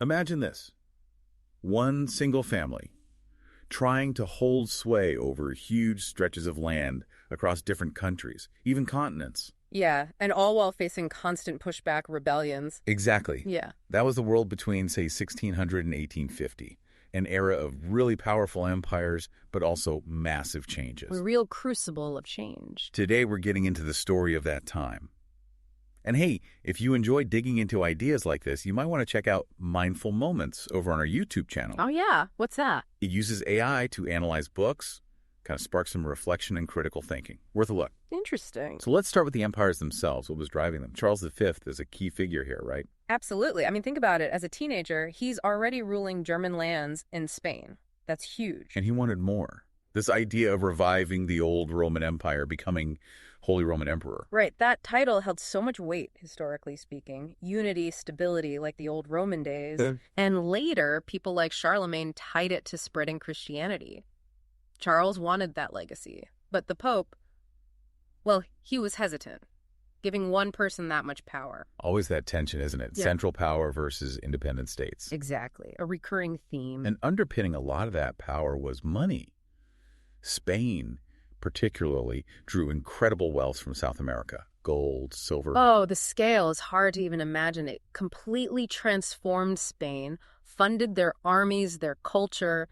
Imagine this. One single family trying to hold sway over huge stretches of land across different countries, even continents. Yeah, and all while facing constant pushback rebellions. Exactly. Yeah. That was the world between, say, 1600 and 1850, an era of really powerful empires, but also massive changes. A real crucible of change. Today, we're getting into the story of that time. And hey, if you enjoy digging into ideas like this, you might want to check out Mindful Moments over on our YouTube channel. Oh, yeah. What's that? It uses AI to analyze books, kind of spark some reflection and critical thinking. Worth a look. Interesting. So let's start with the empires themselves, what was driving them. Charles V is a key figure here, right? Absolutely. I mean, think about it. As a teenager, he's already ruling German lands in Spain. That's huge. And he wanted more. This idea of reviving the old Roman Empire, becoming Holy Roman Emperor. Right. That title held so much weight, historically speaking. Unity, stability, like the old Roman days. And later, people like Charlemagne tied it to spreading Christianity. Charles wanted that legacy. But the Pope, well, he was hesitant, giving one person that much power. Always that tension, isn't it? Yeah. Central power versus independent states. Exactly. A recurring theme. And underpinning a lot of that power was money. Spain, particularly, drew incredible wealth from South America. Gold, silver. Oh, the scale is hard to even imagine. It completely transformed Spain, funded their armies, their culture,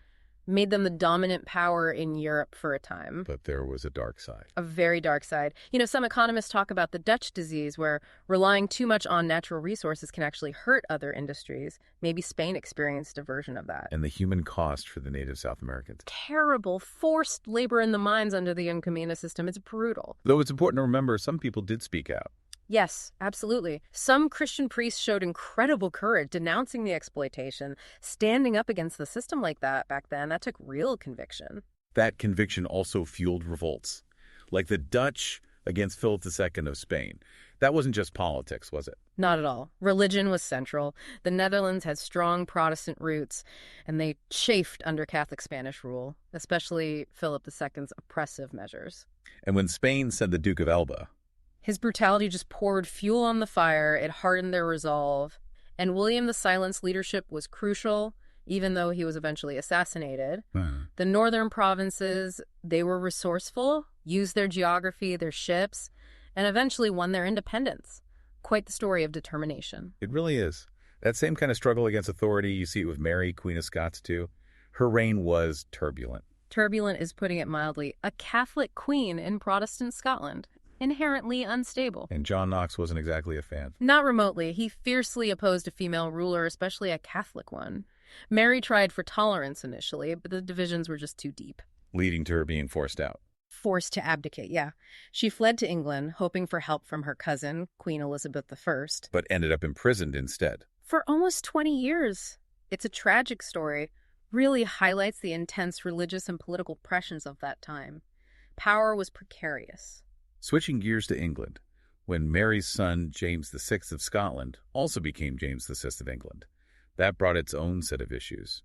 made them the dominant power in Europe for a time. But there was a dark side. A very dark side. You know, some economists talk about the Dutch disease, where relying too much on natural resources can actually hurt other industries. Maybe Spain experienced a version of that. And the human cost for the native South Americans. Terrible, forced labor in the mines under the Encomenda system. It's brutal. Though it's important to remember, some people did speak out. Yes, absolutely. Some Christian priests showed incredible courage, denouncing the exploitation, standing up against the system like that back then. That took real conviction. That conviction also fueled revolts, like the Dutch against Philip II of Spain. That wasn't just politics, was it? Not at all. Religion was central. The Netherlands had strong Protestant roots, and they chafed under Catholic Spanish rule, especially Philip II's oppressive measures. And when Spain sent the Duke of Elba, his brutality just poured fuel on the fire. It hardened their resolve. And William the Silent's leadership was crucial, even though he was eventually assassinated. The northern provinces, they were resourceful, used their geography, their ships, and eventually won their independence. Quite the story of determination. It really is. That same kind of struggle against authority, you see it with Mary, Queen of Scots, too. Her reign was turbulent. Turbulent is putting it mildly. A Catholic queen in Protestant Scotland. Inherently unstable. And John Knox wasn't exactly a fan. Not remotely. He fiercely opposed a female ruler, especially a Catholic one. Mary tried for tolerance initially, but the divisions were just too deep. Leading to her being forced out. Forced to abdicate, yeah. She fled to England, hoping for help from her cousin, Queen Elizabeth I. But ended up imprisoned instead. For almost 20 years. It's a tragic story. Really highlights the intense religious and political pressures of that time. Power was precarious. Switching gears to England, when Mary's son, James VI of Scotland, also became James VI of England. That brought its own set of issues.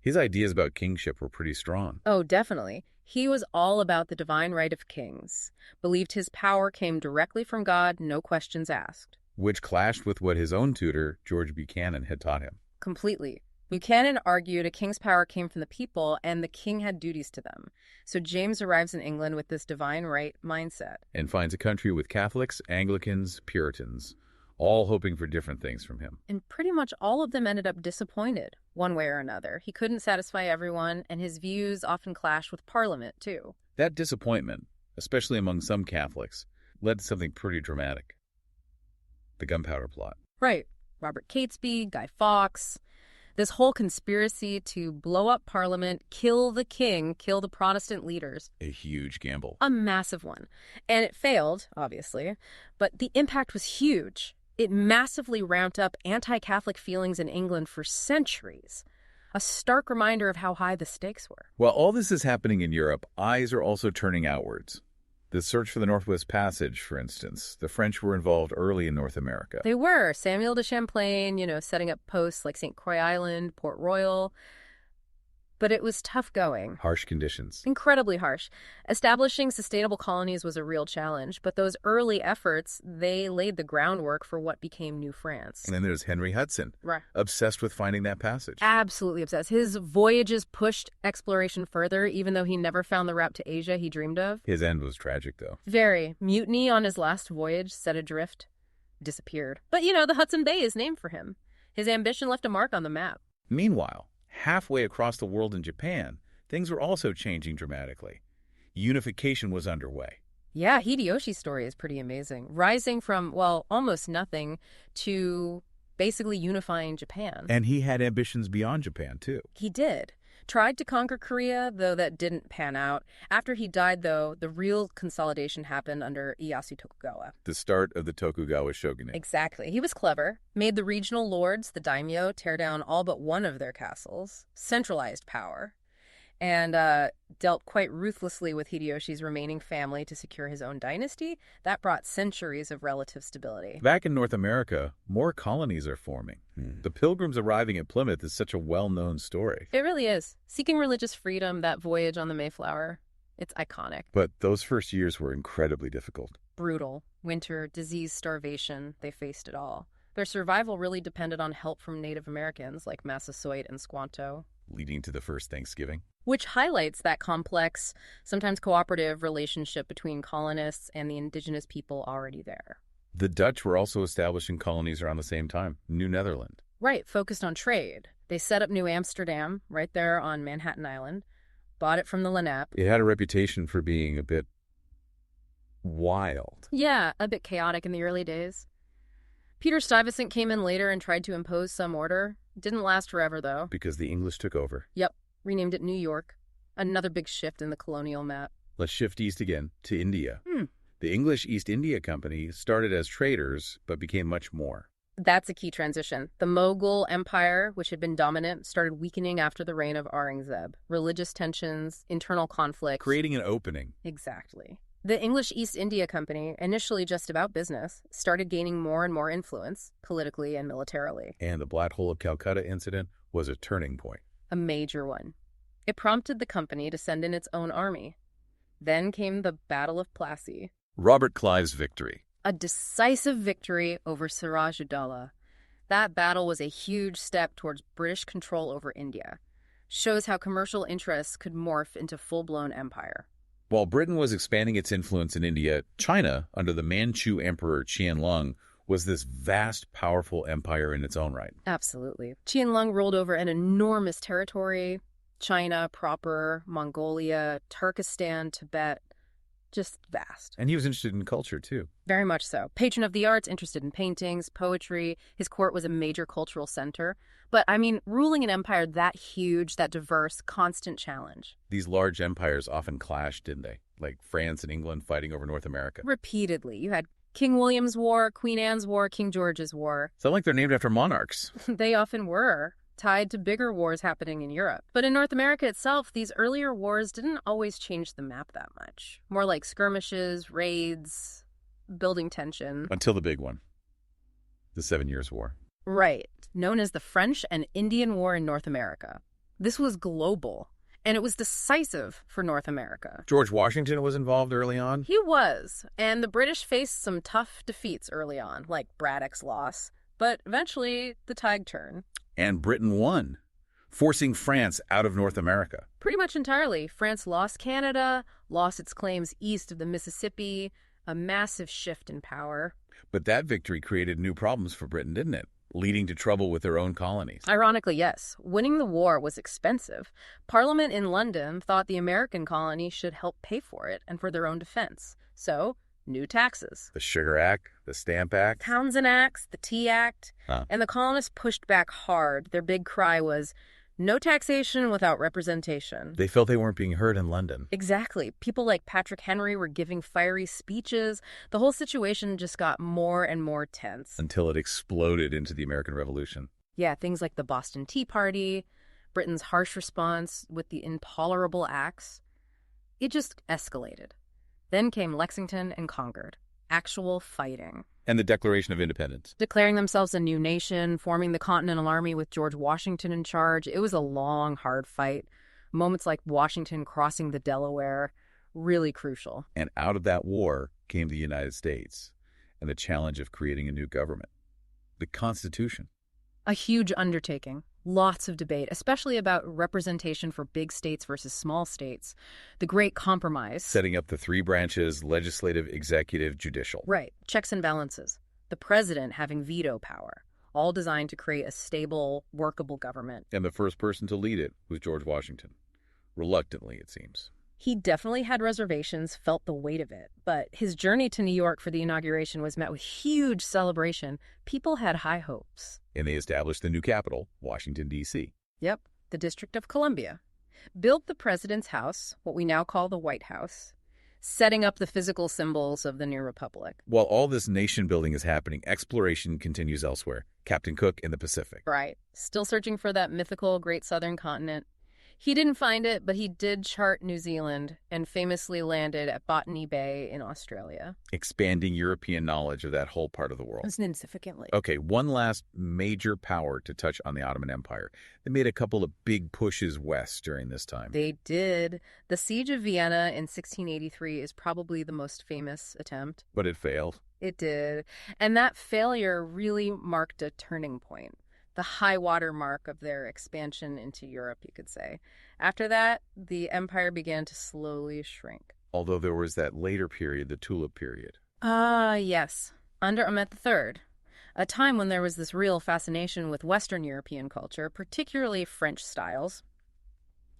His ideas about kingship were pretty strong. Oh, definitely. He was all about the divine right of kings, believed his power came directly from God, no questions asked. Which clashed with what his own tutor, George Buchanan, had taught him. Completely. Buchanan argued a king's power came from the people and the king had duties to them. So James arrives in England with this divine right mindset. And finds a country with Catholics, Anglicans, Puritans, all hoping for different things from him. And pretty much all of them ended up disappointed, one way or another. He couldn't satisfy everyone, and his views often clashed with Parliament, too. That disappointment, especially among some Catholics, led to something pretty dramatic. The Gunpowder Plot. Right. Robert Catesby, Guy Fawkes. This whole conspiracy to blow up Parliament, kill the king, kill the Protestant leaders. A huge gamble. A massive one. And it failed, obviously, but the impact was huge. It massively ramped up anti-Catholic feelings in England for centuries. A stark reminder of how high the stakes were. While all this is happening in Europe, eyes are also turning outwards. The search for the Northwest Passage, for instance. The French were involved early in North America. They were. Samuel de Champlain, setting up posts like St. Croix Island, Port Royal. But it was tough going. Harsh conditions. Incredibly harsh. Establishing sustainable colonies was a real challenge, but those early efforts, they laid the groundwork for what became New France. And then there's Henry Hudson, Right. obsessed with finding that passage. Absolutely obsessed. His voyages pushed exploration further, even though he never found the route to Asia he dreamed of. His end was tragic, though. Very. Mutiny on his last voyage, set adrift, disappeared. But, the Hudson Bay is named for him. His ambition left a mark on the map. Meanwhile, halfway across the world in Japan, things were also changing dramatically. Unification was underway. Yeah, Hideyoshi's story is pretty amazing. Rising from, almost nothing to basically unifying Japan. And he had ambitions beyond Japan, too. He did. Tried to conquer Korea, though that didn't pan out. After he died, though, the real consolidation happened under Ieyasu Tokugawa. The start of the Tokugawa shogunate. Exactly. He was clever, made the regional lords, the daimyo, tear down all but one of their castles, centralized power, and dealt quite ruthlessly with Hideyoshi's remaining family to secure his own dynasty. That brought centuries of relative stability. Back in North America, more colonies are forming. The Pilgrims arriving at Plymouth is such a well-known story. It really is. Seeking religious freedom, that voyage on the Mayflower, it's iconic. But those first years were incredibly difficult. Brutal. Winter, disease, starvation, they faced it all. Their survival really depended on help from Native Americans like Massasoit and Squanto. Leading to the first Thanksgiving. Which highlights that complex, sometimes cooperative relationship between colonists and the indigenous people already there. The Dutch were also establishing colonies around the same time, New Netherland. Right, focused on trade. They set up New Amsterdam right there on Manhattan Island, bought it from the Lenape. It had a reputation for being a bit wild. Yeah, a bit chaotic in the early days. Peter Stuyvesant came in later and tried to impose some order. Didn't last forever, though. Because the English took over. Yep, renamed it New York. Another big shift in the colonial map. Let's shift east again to India. The English East India Company started as traders, but became much more. That's a key transition. The Mughal Empire, which had been dominant, started weakening after the reign of Aurangzeb. Religious tensions, internal conflicts. Creating an opening. Exactly. The English East India Company, initially just about business, started gaining more and more influence, politically and militarily. And the Black Hole of Calcutta incident was a turning point. A major one. It prompted the company to send in its own army. Then came the Battle of Plassey. Robert Clive's victory. A decisive victory over Siraj-ud-Dawla. That battle was a huge step towards British control over India. Shows how commercial interests could morph into full-blown empire. While Britain was expanding its influence in India, China, under the Manchu Emperor Qianlong, was this vast, powerful empire in its own right. Absolutely. Qianlong ruled over an enormous territory. China proper, Mongolia, Turkestan, Tibet. Just vast. And he was interested in culture, too. Very much so. Patron of the arts, interested in paintings, poetry. His court was a major cultural center. But, ruling an empire that huge, that diverse, constant challenge. These large empires often clashed, didn't they? Like France and England fighting over North America. Repeatedly. You had King William's War, Queen Anne's War, King George's War. Sound like they're named after monarchs. They often were, tied to bigger wars happening in Europe. But in North America itself, these earlier wars didn't always change the map that much. More like skirmishes, raids, building tension. Until the big one. The 7 Years' War. Right. Known as the French and Indian War in North America. This was global, and it was decisive for North America. George Washington was involved early on? He was, and the British faced some tough defeats early on, like Braddock's loss. But eventually, the tide turned. And Britain won, forcing France out of North America. Pretty much entirely. France lost Canada, lost its claims east of the Mississippi, a massive shift in power. But that victory created new problems for Britain, didn't it? Leading to trouble with their own colonies. Ironically, yes. Winning the war was expensive. Parliament in London thought the American colony should help pay for it and for their own defense. So, new taxes. The Sugar Act, the Stamp Act. Townsend Acts, the Tea Act. And the colonists pushed back hard. Their big cry was, no taxation without representation. They felt they weren't being heard in London. Exactly. People like Patrick Henry were giving fiery speeches. The whole situation just got more and more tense. Until it exploded into the American Revolution. Yeah, things like the Boston Tea Party, Britain's harsh response with the intolerable acts. It just escalated. Then came Lexington and Concord. Actual fighting. And the Declaration of Independence. Declaring themselves a new nation, forming the Continental Army with George Washington in charge. It was a long, hard fight. Moments like Washington crossing the Delaware, really crucial. And out of that war came the United States and the challenge of creating a new government. The Constitution. A huge undertaking. Lots of debate, especially about representation for big states versus small states. The Great Compromise. Setting up the three branches, legislative, executive, judicial. Right. Checks and balances. The president having veto power, all designed to create a stable, workable government. And the first person to lead it was George Washington. Reluctantly, it seems. He definitely had reservations, felt the weight of it. But his journey to New York for the inauguration was met with huge celebration. People had high hopes. And they established the new capital, Washington, D.C. Yep, the District of Columbia. Built the president's house, what we now call the White House, setting up the physical symbols of the new republic. While all this nation building is happening, exploration continues elsewhere. Captain Cook in the Pacific. Right. Still searching for that mythical Great Southern Continent. He didn't find it, but he did chart New Zealand and famously landed at Botany Bay in Australia. Expanding European knowledge of that whole part of the world. Significantly. Okay, one last major power to touch on the Ottoman Empire. They made a couple of big pushes west during this time. They did. The Siege of Vienna in 1683 is probably the most famous attempt. But it failed. It did. And that failure really marked a turning point. The high water mark of their expansion into Europe, you could say. After that, the empire began to slowly shrink. Although there was that later period, the Tulip period. Yes. Under Ahmed III. A time when there was this real fascination with Western European culture, particularly French styles.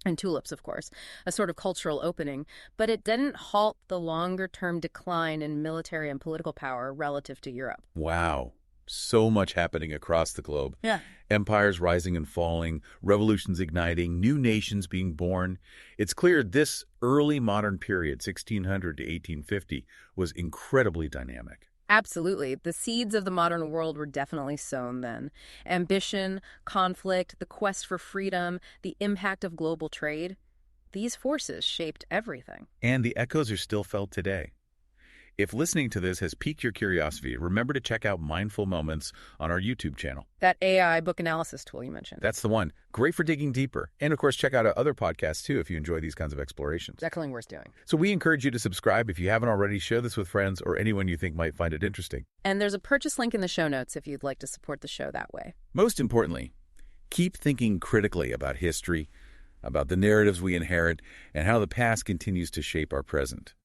And tulips, of course. A sort of cultural opening. But it didn't halt the longer-term decline in military and political power relative to Europe. Wow. So much happening across the globe. Yeah. Empires rising and falling, revolutions igniting, new nations being born. It's clear this early modern period, 1600 to 1850, was incredibly dynamic. Absolutely. The seeds of the modern world were definitely sown then. Ambition, conflict, the quest for freedom, the impact of global trade. These forces shaped everything. And the echoes are still felt today. If listening to this has piqued your curiosity, remember to check out Mindful Moments on our YouTube channel. That AI book analysis tool you mentioned. That's the one. Great for digging deeper. And of course, check out our other podcasts too if you enjoy these kinds of explorations. Definitely worth doing. So we encourage you to subscribe. If you haven't already, share this with friends or anyone you think might find it interesting. And there's a purchase link in the show notes if you'd like to support the show that way. Most importantly, keep thinking critically about history, about the narratives we inherit, and how the past continues to shape our present.